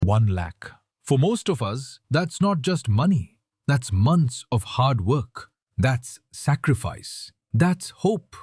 1 lakh. For most of us, that's not just money. That's months of hard work. That's sacrifice. That's hope.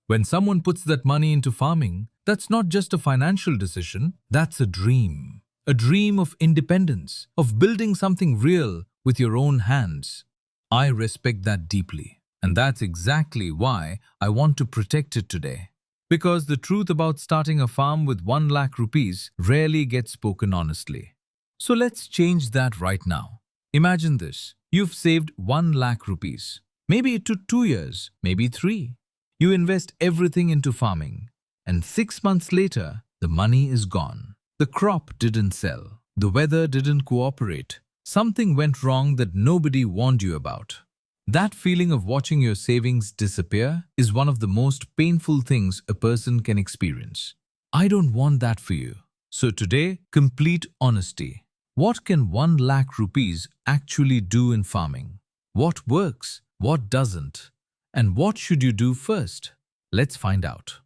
When someone puts that money into farming, that's not just a financial decision, that's a dream. A dream of independence, of building something real with your own hands. I respect that deeply. And that's exactly why I want to protect it today. Because the truth about starting a farm with 1 lakh rupees rarely gets spoken honestly. So let's change that right now. Imagine this. You've saved 1 lakh rupees. Maybe it took 2 years, maybe 3. You invest everything into farming. And 6 months later, the money is gone. The crop didn't sell. The weather didn't cooperate. Something went wrong that nobody warned you about. That feeling of watching your savings disappear is one of the most painful things a person can experience. I don't want that for you. So today, complete honesty. What can 1 lakh rupees actually do in farming? What works? What doesn't? And what should you do first? Let's find out.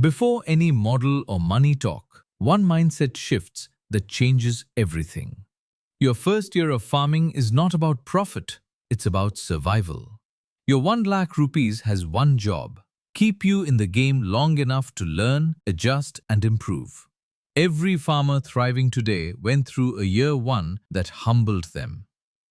Before any model or money talk, one mindset shifts that changes everything. Your first year of farming is not about profit. It's about survival. Your 1 lakh rupees has one job: keep you in the game long enough to learn, adjust, and improve. Every farmer thriving today went through a year one that humbled them.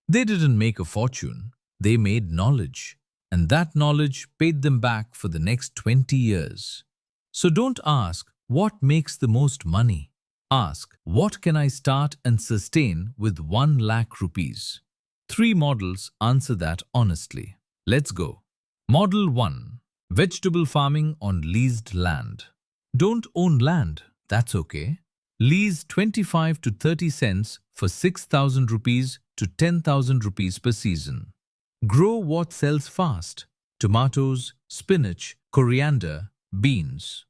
They didn't make a fortune, they made knowledge. And that knowledge paid them back for the next 20 years. So don't ask, what makes the most money? Ask, what can I start and sustain with 1 lakh rupees? 3 models answer that honestly. Let's go. Model 1. Vegetable farming on leased land. Don't own land, that's okay. Lease 25 to 30 cents for 6,000 rupees to 10,000 rupees per season. Grow what sells fast: tomatoes, spinach, coriander, beans.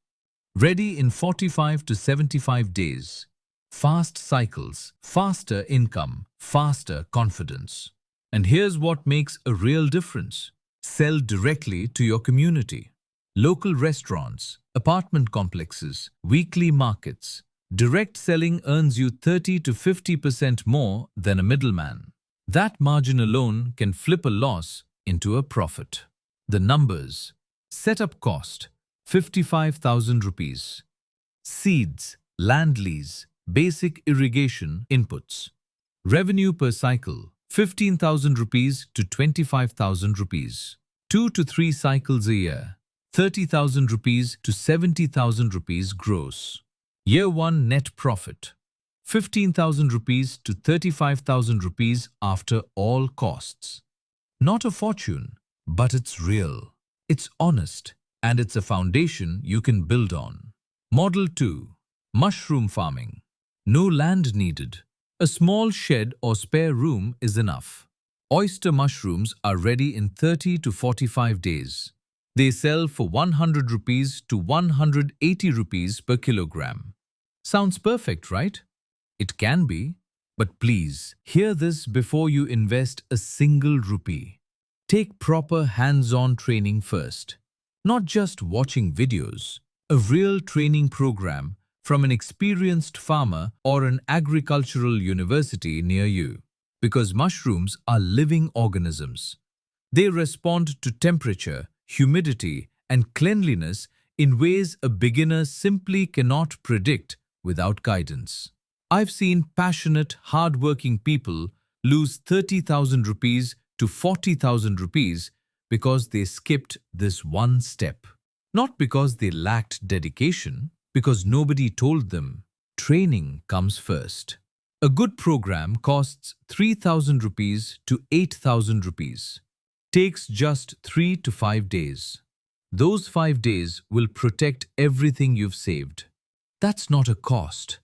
Ready in 45 to 75 days. Fast cycles, faster income, faster confidence. And here's what makes a real difference. Sell directly to your community. Local restaurants, apartment complexes, weekly markets. Direct selling earns you 30 to 50% more than a middleman. That margin alone can flip a loss into a profit. The numbers. Setup cost: 55,000 rupees. Seeds, land lease, basic irrigation inputs. Revenue per cycle: 15,000 rupees to 25,000 rupees. 2 to 3 cycles a year. 30,000 rupees to 70,000 rupees gross. Year 1 net profit: 15,000 rupees to 35,000 rupees after all costs. Not a fortune, but it's real. It's honest, and it's a foundation you can build on. Model 2. Mushroom farming. No land needed. A small shed or spare room is enough. Oyster mushrooms are ready in 30 to 45 days. They sell for 100 rupees to 180 rupees per kilogram. Sounds perfect, right? It can be, but please, hear this before you invest a single rupee. Take proper hands-on training first. Not just watching videos. A real training program from an experienced farmer or an agricultural university near you. Because mushrooms are living organisms. They respond to temperature, humidity, and cleanliness in ways a beginner simply cannot predict without guidance. I've seen passionate, hard-working people lose 30,000 rupees to 40,000 rupees because they skipped this one step. Not because they lacked dedication, because nobody told them. Training comes first. A good program costs 3,000 rupees to 8,000 rupees. Takes just 3 to 5 days. Those 5 days will protect everything you've saved. That's not a cost.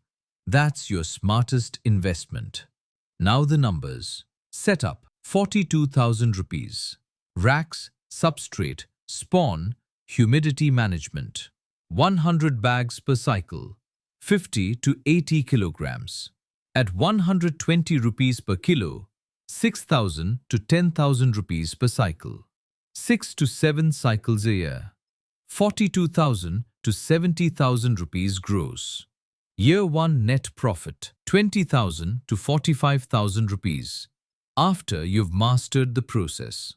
That's your smartest investment. Now the numbers. Setup: 42,000 rupees. Racks, substrate, spawn, humidity management. 100 bags per cycle. 50 to 80 kilograms. At 120 rupees per kilo, 6,000 to 10,000 rupees per cycle. 6 to 7 cycles a year. 42,000 to 70,000 rupees gross. Year 1 net profit 20,000 to 45,000 rupees after you've mastered the process.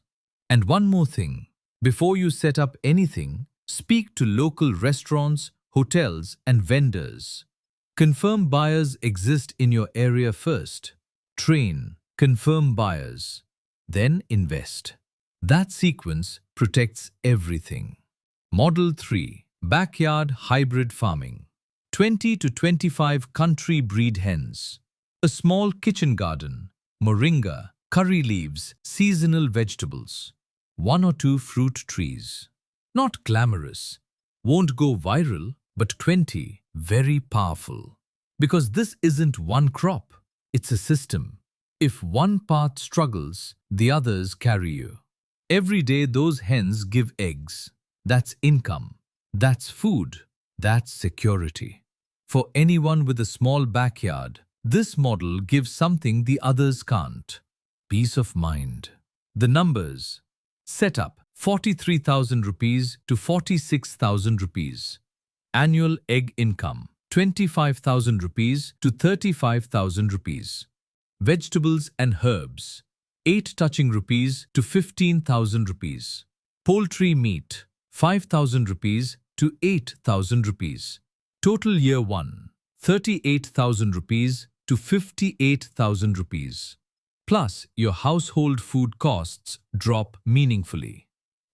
And one more thing, before you set up anything, speak to local restaurants, hotels and vendors. Confirm buyers exist in your area first. Train, confirm buyers, then invest. That sequence protects everything. Model 3. Backyard hybrid farming. 20 to 25 country breed hens. A small kitchen garden, moringa, curry leaves, seasonal vegetables. 1 or 2 fruit trees. Not glamorous, won't go viral, but 20, very powerful. Because this isn't one crop, it's a system. If one path struggles, the others carry you. Every day those hens give eggs. That's income. That's food. That's security. For anyone with a small backyard, this model gives something the others can't. Peace of mind. The numbers. Setup 43,000 rupees to 46,000 rupees. Annual egg income 25,000 rupees to 35,000 rupees. Vegetables and herbs 8 touching rupees to 15,000 rupees. Poultry meat 5,000 rupees to 8,000 rupees. Total year 1 38,000 rupees to 58,000 rupees. Plus your household food costs drop meaningfully.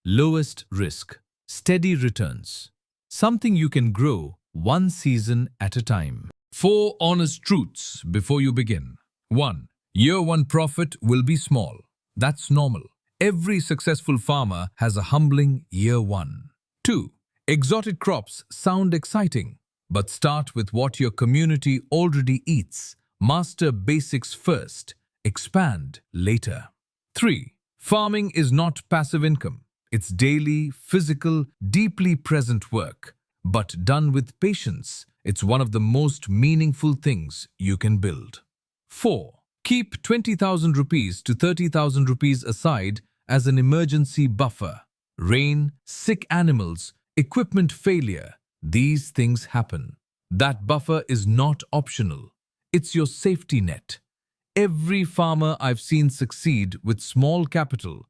Lowest risk, steady returns. Something you can grow one season at a time. 4 honest truths before you begin. 1. Year 1 profit will be small. That's normal. Every successful farmer has a humbling year 1. 2. Exotic crops sound exciting, but start with what your community already eats. Master basics first, expand later. 3. Farming is not passive income. It's daily, physical, deeply present work. But done with patience, it's one of the most meaningful things you can build. 4. Keep 20,000 rupees to 30,000 rupees aside as an emergency buffer. Rain, sick animals, equipment failure, these things happen. That buffer is not optional. It's your safety net. Every farmer I've seen succeed with small capital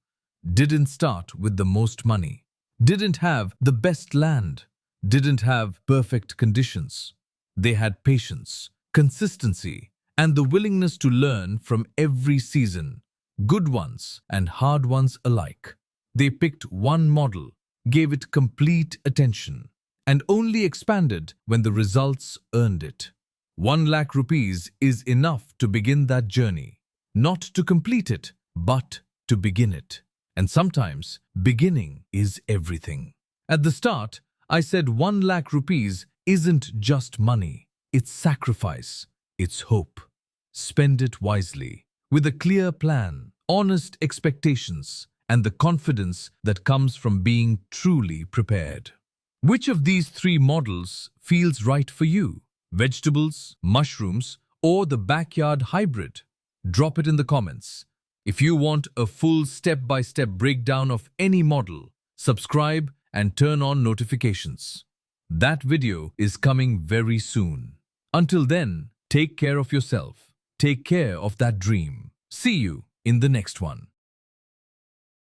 didn't start with the most money, didn't have the best land, didn't have perfect conditions. They had patience, consistency, and the willingness to learn from every season, good ones and hard ones alike. They picked one model, gave it complete attention, and only expanded when the results earned it. 1 lakh rupees is enough to begin that journey, not to complete it, but to begin it. And sometimes, beginning is everything. At the start, I said 1 lakh rupees isn't just money, it's sacrifice, it's hope. Spend it wisely, with a clear plan, honest expectations, and the confidence that comes from being truly prepared. Which of these 3 models feels right for you? Vegetables, mushrooms, or the backyard hybrid? Drop it in the comments. If you want a full step-by-step breakdown of any model, subscribe and turn on notifications. That video is coming very soon. Until then, take care of yourself. Take care of that dream. See you in the next one.